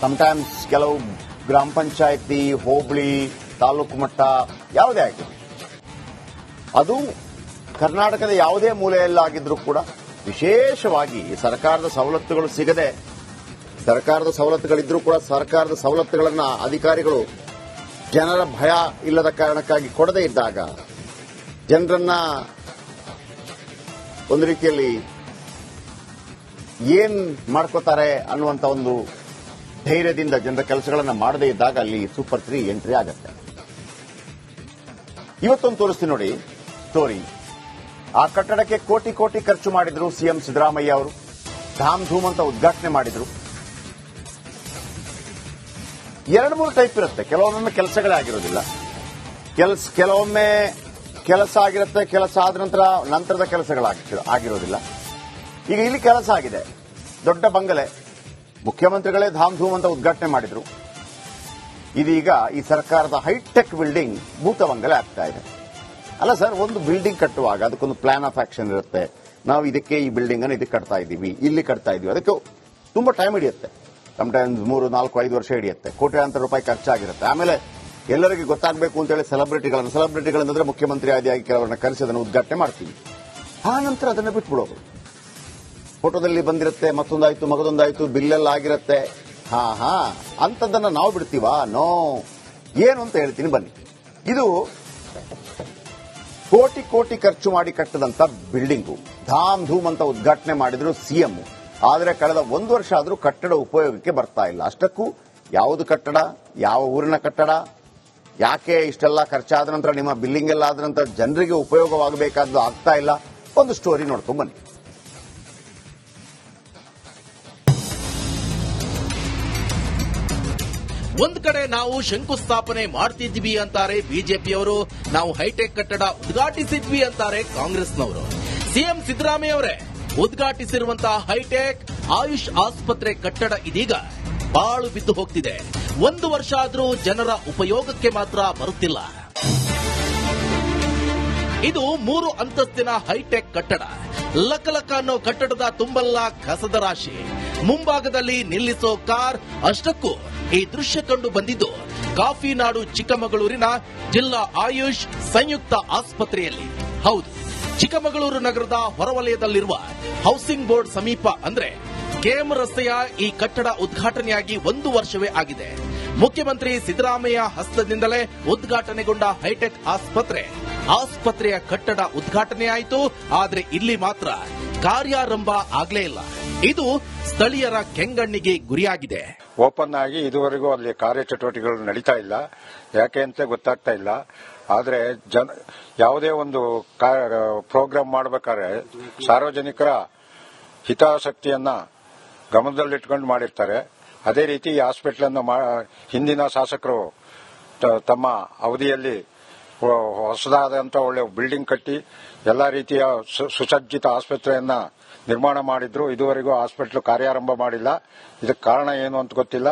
Sometimes ಕೆಲವು ಗ್ರಾಮ ಪಂಚಾಯತಿ, ಹೋಬಳಿ, ತಾಲೂಕು ಮಟ್ಟ ಯಾವುದೇ ಆಗಿರಲಿ, ಅದು ಕರ್ನಾಟಕದ ಯಾವುದೇ ಮೂಲೆಯಲ್ಲಾಗಿದ್ರೂ ಕೂಡ ವಿಶೇಷವಾಗಿ ಸರ್ಕಾರದ ಸವಲತ್ತುಗಳು ಸಿಗದೆ, ಸರ್ಕಾರದ ಸವಲತ್ತುಗಳಿದ್ರೂ ಕೂಡ ಸರ್ಕಾರದ ಸವಲತ್ತುಗಳನ್ನು ಅಧಿಕಾರಿಗಳು ಜನರ ಭಯ ಇಲ್ಲದ ಕಾರಣಕ್ಕಾಗಿ ಕೊಡದೇ ಇದ್ದಾಗ ಜನರನ್ನ ಒಂದು ರೀತಿಯಲ್ಲಿ ಏನ್ ಮಾಡ್ಕೋತಾರೆ ಅನ್ನುವಂತ ಒಂದು ಧೈರ್ಯದಿಂದ ಜನರ ಕೆಲಸಗಳನ್ನು ಮಾಡದೇ ಇದ್ದಾಗ ಅಲ್ಲಿ ಸೂಪರ್ 3 ಎಂಟ್ರಿ ಆಗತ್ತೆ. ಇವತ್ತೊಂದು ತೋರಿಸ್ತೀನಿ ನೋಡಿ ಸ್ಟೋರಿ. ಆ ಕಟ್ಟಡಕ್ಕೆ ಕೋಟಿ ಕೋಟಿ ಖರ್ಚು ಮಾಡಿದ್ರು ಸಿಎಂ ಸಿದ್ದರಾಮಯ್ಯ ಅವರು. ಧಾಮ್ ಧೂಮ್ ಅಂತ ಉದ್ಘಾಟನೆ ಮಾಡಿದ್ರು. 2-3 ಟೈಪ್ ಇರುತ್ತೆ. ಕೆಲವೊಮ್ಮೆ ಕೆಲಸಗಳೇ ಆಗಿರೋದಿಲ್ಲ, ಕೆಲವೊಮ್ಮೆ ಕೆಲಸ ಆಗಿರುತ್ತೆ, ಕೆಲಸ ಆದ ನಂತರದ ಕೆಲಸಗಳಾಗಿರೋದಿಲ್ಲ. ಈಗ ಇಲ್ಲಿ ಕೆಲಸ ಆಗಿದೆ. ದೊಡ್ಡ ಬಂಗಲೆ, ಮುಖ್ಯಮಂತ್ರಿಗಳೇ ಧಾಮ್ ಧೂಮ್ ಅಂತ ಉದ್ಘಾಟನೆ ಮಾಡಿದ್ರು. ಇದೀಗ ಈ ಸರ್ಕಾರದ ಹೈಟೆಕ್ ಬಿಲ್ಡಿಂಗ್ ಭೂತ ಬಂಗಲೆ ಆಗ್ತಾ ಇದೆ. ಅಲ್ಲ ಸರ್, ಒಂದು ಬಿಲ್ಡಿಂಗ್ ಕಟ್ಟುವಾಗ ಅದಕ್ಕೊಂದು ಪ್ಲಾನ್ ಆಫ್ ಆಕ್ಷನ್ ಇರುತ್ತೆ. ನಾವು ಇದಕ್ಕೆ ಈ ಬಿಲ್ಡಿಂಗ್ ಅನ್ನು ಇದಕ್ಕೆ ಕಟ್ತಾ ಇದ್ದೀವಿ, ಇಲ್ಲಿ ಕಟ್ತಾ ಇದೀವಿ. ಅದಕ್ಕೆ ತುಂಬಾ ಟೈಮ್ ಹಿಡಿಯುತ್ತೆ. ಸಮಟೈಮ್ಸ್ 3, 4, 5 ವರ್ಷ ಹಿಡಿಯುತ್ತೆ. ಕೋಟ್ಯಾಂತರ ರೂಪಾಯಿ ಖರ್ಚಾಗಿರುತ್ತೆ. ಆಮೇಲೆ ಎಲ್ಲರಿಗೂ ಗೊತ್ತಾಗಬೇಕು ಅಂತೇಳಿ ಸೆಲೆಬ್ರಿಟಿಗಳಂದ್ರೆ ಮುಖ್ಯಮಂತ್ರಿ ಆದಿಯಾಗಿ ಕೆಲವರನ್ನ ಕರೆಸಿ ಅದನ್ನು ಉದ್ಘಾಟನೆ ಮಾಡ್ತೀವಿ. ಆ ನಂತರ ಅದನ್ನು ಬಿಟ್ಬಿಡೋದು. ಫೋಟೋದಲ್ಲಿ ಬಂದಿರುತ್ತೆ, ಮಗದೊಂದಾಯ್ತು, ಬಿಲ್ಲೆಲ್ಲ ಆಗಿರುತ್ತೆ. ಹಾ ಅಂತದನ್ನ ನಾವು ಬಿಡ್ತೀವಾ? ನೋ. ಏನು ಅಂತ ಹೇಳ್ತೀನಿ ಬನ್ನಿ. ಇದು ಕೋಟಿ ಕೋಟಿ ಖರ್ಚು ಮಾಡಿ ಕಟ್ಟದಂತ ಬಿಲ್ಡಿಂಗು. ಧಾಮ್ ಧೂಮ್ ಅಂತ ಉದ್ಘಾಟನೆ ಮಾಡಿದ್ರು ಸಿಎಂ. ಆದರೆ ಕಳೆದ 1 ವರ್ಷ ಆದರೂ ಕಟ್ಟಡ ಉಪಯೋಗಕ್ಕೆ ಬರ್ತಾ ಇಲ್ಲ. ಅಷ್ಟಕ್ಕೂ ಯಾವುದು ಕಟ್ಟಡ, ಯಾವ ಊರಿನ ಕಟ್ಟಡ, ಯಾಕೆ ಇಷ್ಟೆಲ್ಲ ಖರ್ಚಾದ ನಂತರ ನಿಮ್ಮ ಬಿಲ್ಡಿಂಗ್ ಎಲ್ಲ ಆದ ನಂತರ ಜನರಿಗೆ ಉಪಯೋಗವಾಗಬೇಕಾದ್ದು ಆಗ್ತಾ ಇಲ್ಲ? ಒಂದು ಸ್ಟೋರಿ ನೋಡ್ಕೊಂಡ್ ಬನ್ನಿ. ಒಂದ್ ಕಡೆ ನಾವು ಶಂಕುಸ್ಥಾಪನೆ ಮಾಡ್ತಿದ್ವಿ ಅಂತಾರೆ ಬಿಜೆಪಿಯವರು, ನಾವು ಹೈಟೆಕ್ ಕಟ್ಟಡ ಉದ್ಘಾಟಿಸಿದ್ವಿ ಅಂತಾರೆ ಕಾಂಗ್ರೆಸ್ನವರು. ಸಿಎಂ ಸಿದ್ದರಾಮಯ್ಯ ಅವರೇ ಉದ್ಘಾಟಿಸಿರುವಂತಹ ಹೈಟೆಕ್ ಆಯುಷ್ ಆಸ್ಪತ್ರೆ ಕಟ್ಟಡ ಇದೀಗ ಬಾಳು ಬಿದ್ದು ಹೋಗ್ತಿದೆ. 1 ವರ್ಷ ಆದರೂ ಜನರ ಉಪಯೋಗಕ್ಕೆ ಮಾತ್ರ ಬರುತ್ತಿಲ್ಲ. ಇದು 3 ಅಂತಸ್ತಿನ ಹೈಟೆಕ್ ಕಟ್ಟಡ. ಲಕಲಕ ಅನ್ನೋ ಕಟ್ಟಡದ ತುಂಬೆಲ್ಲ ಕಸದ ರಾಶಿ. ಮುಂಭಾಗದಲ್ಲಿ ನಿಲ್ಲಿಸೋ ಕಾರ್. ಅಷ್ಟಕ್ಕೂ ಈ ದೃಶ್ಯ ಕಂಡು ಬಂದಿದ್ದು ಕಾಫಿನಾಡು ಚಿಕ್ಕಮಗಳೂರಿನ ಜಿಲ್ಲಾ ಆಯುಷ್ ಸಂಯುಕ್ತ ಆಸ್ಪತ್ರೆಯಲ್ಲಿ. ಹೌದು, ಚಿಕ್ಕಮಗಳೂರು ನಗರದ ಹೊರವಲಯದಲ್ಲಿರುವ ಹೌಸಿಂಗ್ ಬೋರ್ಡ್ ಸಮೀಪ, ಅಂದ್ರೆ ಕೆಎಂ ರಸ್ತೆಯ ಈ ಕಟ್ಟಡ ಉದ್ಘಾಟನೆಯಾಗಿ 1 ವರ್ಷವೇ ಆಗಿದೆ. ಮುಖ್ಯಮಂತ್ರಿ ಸಿದ್ದರಾಮಯ್ಯ ಹಸ್ತದಿಂದಲೇ ಉದ್ಘಾಟನೆಗೊಂಡ ಹೈಟೆಕ್ ಆಸ್ಪತ್ರೆಯ ಕಟ್ಟಡ ಉದ್ಘಾಟನೆಯಾಯಿತು. ಆದರೆ ಇಲ್ಲಿ ಮಾತ್ರ ಕಾರ್ಯಾರಂಭ ಆಗಲೇ ಇಲ್ಲ. ಇದು ಸ್ಥಳೀಯರ ಕೆಂಗಣ್ಣಿಗೆ ಗುರಿಯಾಗಿದೆ. ಓಪನ್ ಆಗಿ ಇದುವರೆಗೂ ಅಲ್ಲಿ ಕಾರ್ಯಚಟುವಟಿಕೆಗಳು ನಡೀತಾ ಇಲ್ಲ. ಯಾಕೆ ಅಂತ ಗೊತ್ತಾಗ್ತಾ ಇಲ್ಲ. ಆದರೆ ಯಾವುದೇ ಒಂದು ಪ್ರೋಗ್ರಾಮ್ ಮಾಡಬೇಕಾದ್ರೆ ಸಾರ್ವಜನಿಕರ ಹಿತಾಸಕ್ತಿಯನ್ನ ಗಮನದಲ್ಲಿಟ್ಕೊಂಡು ಮಾಡಿರ್ತಾರೆ. ಅದೇ ರೀತಿ ಈ ಹಾಸ್ಪಿಟಲ್ ಅನ್ನು ಹಿಂದಿನ ಶಾಸಕರು ತಮ್ಮ ಅವಧಿಯಲ್ಲಿ ಹೊಸದಾದಂತ ಒಳ್ಳೆ ಬಿಲ್ಡಿಂಗ್ ಕಟ್ಟಿ ಎಲ್ಲಾ ರೀತಿಯ ಸುಸಜ್ಜಿತ ಆಸ್ಪತ್ರೆಯನ್ನ ನಿರ್ಮಾಣ ಮಾಡಿದ್ರು. ಇದುವರೆಗೂ ಹಾಸ್ಪಿಟಲ್ ಕಾರ್ಯಾರಂಭ ಮಾಡಿಲ್ಲ. ಇದಕ್ಕೆ ಕಾರಣ ಏನು ಅಂತ ಗೊತ್ತಿಲ್ಲ.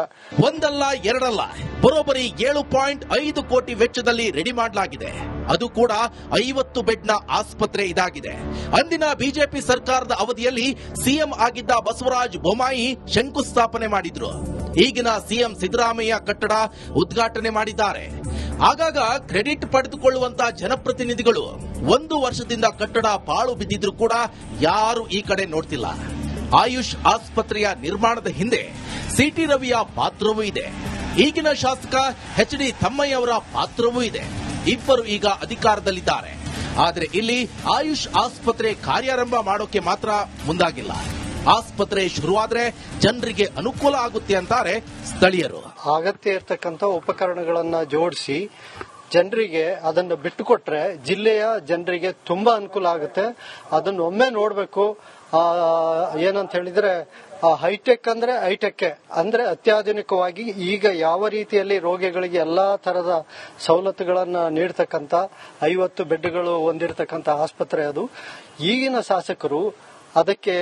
ಒಂದಲ್ಲ ಎರಡಲ್ಲ, ಬರೋಬ್ಬರಿ 7.5 ಕೋಟಿ ವೆಚ್ಚದಲ್ಲಿ ರೆಡಿ ಮಾಡಲಾಗಿದೆ. ಅದು ಕೂಡ 50 ಬೆಡ್ನ ಆಸ್ಪತ್ರೆ ಇದಾಗಿದೆ. ಅಂದಿನ ಬಿಜೆಪಿ ಸರ್ಕಾರದ ಅವಧಿಯಲ್ಲಿ ಸಿಎಂ ಆಗಿದ್ದ ಬಸವರಾಜ ಬೊಮ್ಮಾಯಿ ಶಂಕುಸ್ಥಾಪನೆ ಮಾಡಿದ್ರು. ಈಗಿನ ಸಿಎಂ ಸಿದ್ದರಾಮಯ್ಯ ಕಟ್ಟಡ ಉದ್ಘಾಟನೆ ಮಾಡಿದ್ದಾರೆ. ಆಗಾಗ ಕ್ರೆಡಿಟ್ ಪಡೆದುಕೊಳ್ಳುವಂತಹ ಜನಪ್ರತಿನಿಧಿಗಳು 1 ವರ್ಷದಿಂದ ಕಟ್ಟಡ ಪಾಳು ಬಿದ್ದಿದ್ರು ಕೂಡ ಯಾರು ಈ ಕಡೆ ನೋಡ್ತಿಲ್ಲ. ಆಯುಷ್ ಆಸ್ಪತ್ರೆಯ ನಿರ್ಮಾಣದ ಹಿಂದೆ ಸಿಟಿ ರವಿಯ ಪಾತ್ರವೂ ಇದೆ. ಈಗಿನ ಶಾಸಕ ಎಚ್.ಡಿ. ತಮ್ಮಯ್ಯ ಅವರ ಪಾತ್ರವೂ ಇದೆ. ಇಬ್ಬರು ಈಗ ಅಧಿಕಾರದಲ್ಲಿದ್ದಾರೆ. ಆದರೆ ಇಲ್ಲಿ ಆಯುಷ್ ಆಸ್ಪತ್ರೆ ಕಾರ್ಯಾರಂಭ ಮಾಡೋಕೆ ಮಾತ್ರ ಮುಂದಾಗಿಲ್ಲ. ಆಸ್ಪತ್ರೆ ಶುರುವಾದ್ರೆ ಜನರಿಗೆ ಅನುಕೂಲ ಆಗುತ್ತೆ ಅಂತಾರೆ ಸ್ಥಳೀಯರು. ಅಗತ್ಯ ಇರತಕ್ಕಂತ ಉಪಕರಣಗಳನ್ನ ಜೋಡಿಸಿ ಜನರಿಗೆ ಅದನ್ನು ಬಿಟ್ಟುಕೊಟ್ರೆ ಜಿಲ್ಲೆಯ ಜನರಿಗೆ ತುಂಬಾ ಅನುಕೂಲ ಆಗುತ್ತೆ. ಅದನ್ನು ಒಮ್ಮೆ ನೋಡಬೇಕು. ಏನಂತ ಹೇಳಿದ್ರೆ ಹೈಟೆಕ್ ಅಂದ್ರೆ ಹೈಟೆಕ್ ಅಂದ್ರೆ ಅತ್ಯಾಧುನಿಕವಾಗಿ ಈಗ ಯಾವ ರೀತಿಯಲ್ಲಿ ರೋಗಿಗಳಿಗೆ ಎಲ್ಲಾ ತರದ ಸವಲತ್ತುಗಳನ್ನ ನೀಡತಕ್ಕಂತ 50 ಬೆಡ್ಗಳು ಹೊಂದಿರತಕ್ಕಂತ ಆಸ್ಪತ್ರೆ ಅದು. ಈಗಿನ ಶಾಸಕರು ಅದಕ್ಕೆ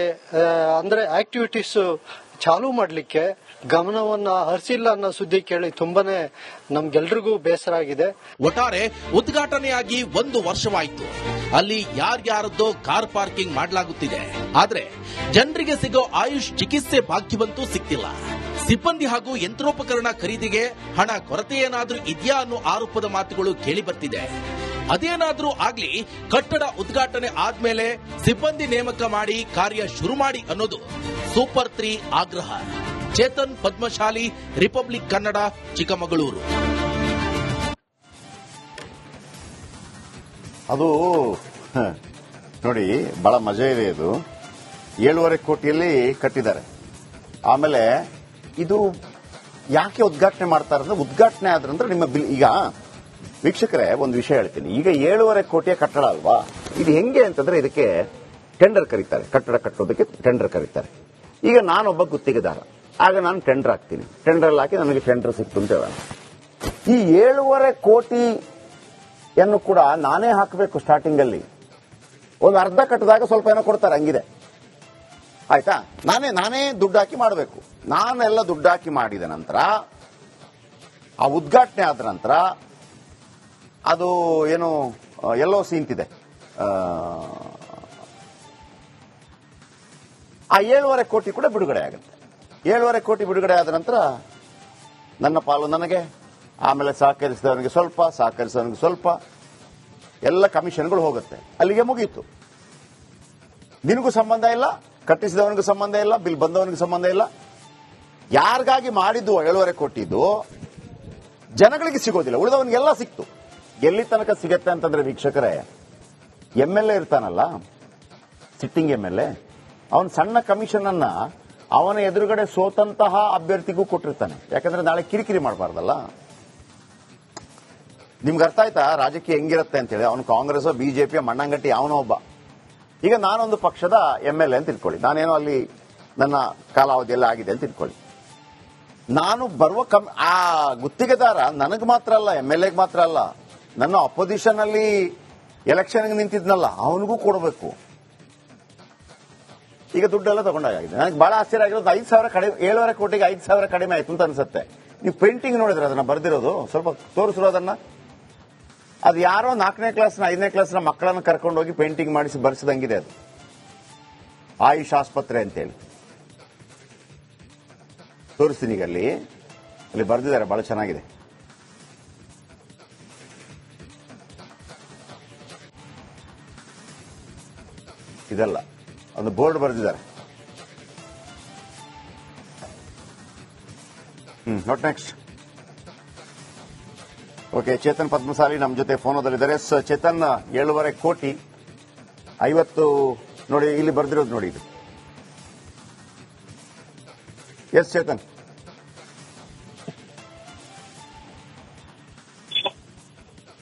ಅಂದ್ರೆ ಆಕ್ಟಿವಿಟೀಸ್ ಚಾಲೂ ಮಾಡಲಿಕ್ಕೆ ಗಮನವನ್ನ ಹರಿಸಿಲ್ಲ ಅನ್ನೋ ಸುದ್ದಿ ಕೇಳಿ ತುಂಬಾನೇ ನಮ್ಗೆಲ್ರಿಗೂ ಬೇಸರ ಆಗಿದೆ. ಒಟ್ಟಾರೆ ಉದ್ಘಾಟನೆಯಾಗಿ 1 ವರ್ಷವಾಯಿತು. ಅಲ್ಲಿ ಯಾರ್ಯಾರದ್ದೋ ಕಾರ್ ಪಾರ್ಕಿಂಗ್ ಮಾಡಲಾಗುತ್ತಿದೆ. ಆದ್ರೆ ಜನರಿಗೆ ಸಿಗೋ ಆಯುಷ್ ಚಿಕಿತ್ಸೆ ಭಾಗ್ಯವಂತೂ ಸಿಗ್ತಿಲ್ಲ. ಸಿಬ್ಬಂದಿ ಹಾಗೂ ಯಂತ್ರೋಪಕರಣ ಖರೀದಿಗೆ ಹಣ ಕೊರತೆಯೇನಾದ್ರೂ ಇದೆಯಾ ಅನ್ನೋ ಆರೋಪದ ಮಾತುಗಳು ಕೇಳಿ ಬರ್ತಿದೆ. ಅದೇನಾದ್ರೂ ಆಗ್ಲಿ, ಕಟ್ಟಡ ಉದ್ಘಾಟನೆ ಆದ್ಮೇಲೆ ಸಿಬ್ಬಂದಿ ನೇಮಕ ಮಾಡಿ ಕಾರ್ಯ ಶುರು ಮಾಡಿ ಅನ್ನೋದು ಸೂಪರ್ 3 ಆಗ್ರಹ. ಚೇತನ್ ಪದ್ಮಶಾಲಿ, ರಿಪಬ್ಲಿಕ್ ಕನ್ನಡ, ಚಿಕ್ಕಮಗಳೂರು. ಅದು ನೋಡಿ, ಬಹಳ ಮಜಾ ಇದೆ. ಇದು 7.5 ಕೋಟಿಯಲ್ಲಿ ಕಟ್ಟಿದ್ದಾರೆ. ಆಮೇಲೆ ಇದು ಯಾಕೆ ಉದ್ಘಾಟನೆ ಮಾಡ್ತಾರೆ ಅಂದ್ರೆ, ಉದ್ಘಾಟನೆ ಆದ್ರಂದ್ರೆ ನಿಮ್ಮ ಬಿಲ್. ಈಗ ವೀಕ್ಷಕರೇ, ಒಂದು ವಿಷಯ ಹೇಳ್ತೀನಿ. ಈಗ 7.5 ಕೋಟಿಯ ಕಟ್ಟಡ ಅಲ್ವಾ, ಇದು ಹೆಂಗೆ ಅಂತಂದ್ರೆ ಇದಕ್ಕೆ ಟೆಂಡರ್ ಕರೀತಾರೆ. ಕಟ್ಟಡ ಕಟ್ಟೋದಕ್ಕೆ ಟೆಂಡರ್ ಕರೀತಾರೆ. ಈಗ ನಾನೊಬ್ಬ ಗುತ್ತಿಗೆದಾರ, ಆಗ ನಾನು ಟೆಂಡರ್ ಹಾಕ್ತೀನಿ. ಟೆಂಡರ್ ಹಾಕಿ ನನಗೆ ಟೆಂಡರ್ ಸಿಕ್ತು ಅಂತ ಹೇಳ. ಈ 7.5 ಕೋಟಿಯನ್ನು ಕೂಡ ನಾನೇ ಹಾಕಬೇಕು. ಸ್ಟಾರ್ಟಿಂಗ್ ಅಲ್ಲಿ ಒಂದು ಅರ್ಧ ಕಟ್ಟದಾಗ ಸ್ವಲ್ಪ ಏನೋ ಕೊಡ್ತಾರೆ, ಹಂಗಿದೆ. ಆಯ್ತಾ, ನಾನೇ ದುಡ್ಡು ಹಾಕಿ ಮಾಡಬೇಕು. ನಾನೆಲ್ಲ ದುಡ್ಡು ಹಾಕಿ ಮಾಡಿದ ನಂತರ, ಆ ಉದ್ಘಾಟನೆ ಆದ ನಂತರ ಅದು ಏನು ಎಲ್ಲೋ ಸೀಂತಿದೆ. ಆ 7.5 ಕೋಟಿ ಕೂಡ ಬಿಡುಗಡೆ ಆಗುತ್ತೆ. 7.5 ಕೋಟಿ ಬಿಡುಗಡೆ ಆದ ನಂತರ ನನ್ನ ಪಾಲು ನನಗೆ, ಆಮೇಲೆ ಸಹಕರಿಸಿದವನಿಗೆ ಸ್ವಲ್ಪ ಎಲ್ಲ ಕಮಿಷನ್ಗಳು ಹೋಗುತ್ತೆ. ಅಲ್ಲಿಗೆ ಮುಗೀತು. ನಿನಗೂ ಸಂಬಂಧ ಇಲ್ಲ, ಕಟ್ಟಿಸಿದವನಿಗೂ ಸಂಬಂಧ ಇಲ್ಲ, ಬಿಲ್ ಬಂದವನಿಗೆ ಸಂಬಂಧ ಇಲ್ಲ. ಯಾರಿಗಾಗಿ ಮಾಡಿದ್ದು 7.5 ಕೋಟಿದು ಜನಗಳಿಗೆ ಸಿಗೋದಿಲ್ಲ, ಉಳಿದವನಿಗೆಲ್ಲ ಸಿಕ್ತು. ಎಲ್ಲಿ ತನಕ ಸಿಗತ್ತೆ ಅಂತಂದ್ರೆ ವೀಕ್ಷಕರೇ, MLA ಇರ್ತಾನಲ್ಲ, ಸಿಟ್ಟಿಂಗ್ MLA, ಅವನ ಸಣ್ಣ ಕಮಿಷನ್ ಅನ್ನ ಅವನ ಎದುರುಗಡೆ ಸೋತಂತಹ ಅಭ್ಯರ್ಥಿಗೂ ಕೊಟ್ಟಿರ್ತಾನೆ. ಯಾಕಂದ್ರೆ ನಾಳೆ ಕಿರಿಕಿರಿ ಮಾಡಬಾರ್ದಲ್ಲ. ನಿಮ್ಗೆ ಅರ್ಥ ಆಯ್ತಾ ರಾಜಕೀಯ ಹೆಂಗಿರುತ್ತೆ ಅಂತೇಳಿ? ಅವನು ಕಾಂಗ್ರೆಸ್, ಬಿಜೆಪಿಯ ಮಣ್ಣಂಗಟ್ಟಿ ಅವನೋ ಒಬ್ಬ. ಈಗ ನಾನೊಂದು ಪಕ್ಷದ MLA ಅಂತ ತಿಳ್ಕೊಳ್ಳಿ, ನಾನೇನೋ ಅಲ್ಲಿ ನನ್ನ ಕಾಲಾವಧಿಯೆಲ್ಲ ಆಗಿದೆ ಅಂತ ತಿಳ್ಕೊಳ್ಳಿ. ನಾನು ಬರುವ ಆ ಗುತ್ತಿಗೆದಾರ ನನಗೆ ಮಾತ್ರ ಅಲ್ಲ, MLAಗೆ ಮಾತ್ರ ಅಲ್ಲ, ನನ್ನ ಅಪೋಸಿಷನ್ ಅಲ್ಲಿ ಎಲೆಕ್ಷನ್ಗೆ ನಿಂತಿದ್ನಲ್ಲ ಅವನಿಗೂ ಕೊಡಬೇಕು. ಈಗ ದುಡ್ಡೆಲ್ಲ ತಗೊಂಡಾಗಿದೆ. ನನಗೆ ಬಹಳ ಆಶ್ಚರ್ಯ ಆಗಿರೋದು, 5,000 ಕಡಿಮೆ, 7.5 ಕೋಟಿಗೆ 5,000 ಕಡಿಮೆ ಆಯ್ತು ಅಂತ ಅನ್ಸುತ್ತೆ. ನೀವು ಪೇಂಟಿಂಗ್ ನೋಡಿದ್ರೆ ಅದನ್ನ ಬರ್ದಿರೋದು ಸ್ವಲ್ಪ ತೋರಿಸಿರೋದನ್ನ, ಅದು ಯಾರೋ 4ನೇ ಕ್ಲಾಸ್ನ 5ನೇ ಕ್ಲಾಸ್ನ ಮಕ್ಕಳನ್ನು ಕರ್ಕೊಂಡೋಗಿ ಪೇಂಟಿಂಗ್ ಮಾಡಿಸಿ ಬರ್ಸಿದಂಗಿದೆ. ಅದು ಆಯುಷ್ ಆಸ್ಪತ್ರೆ ಅಂತೇಳಿ ತೋರಿಸ್ತೀನಿ. ಈಗ ಅಲ್ಲಿ ಬರ್ದಿದ್ದಾರೆ, ಬಹಳ ಚೆನ್ನಾಗಿದೆ. ಇದೆಲ್ಲ ಒಂದು ಬೋರ್ಡ್ ಬರೆದಿದ್ದಾರೆ. Not next. Okay, Chetan Padmasali ನಮ್ಮ ಜೊತೆ ಫೋನದಲ್ಲಿದ್ದಾರೆ. ಚೇತನ್, 7.5 ಕೋಟಿ 50 ನೋಡಿ, ಇಲ್ಲಿ ಬರ್ದಿರೋದು ನೋಡಿ ಇದು. ಎಸ್ ಚೇತನ್.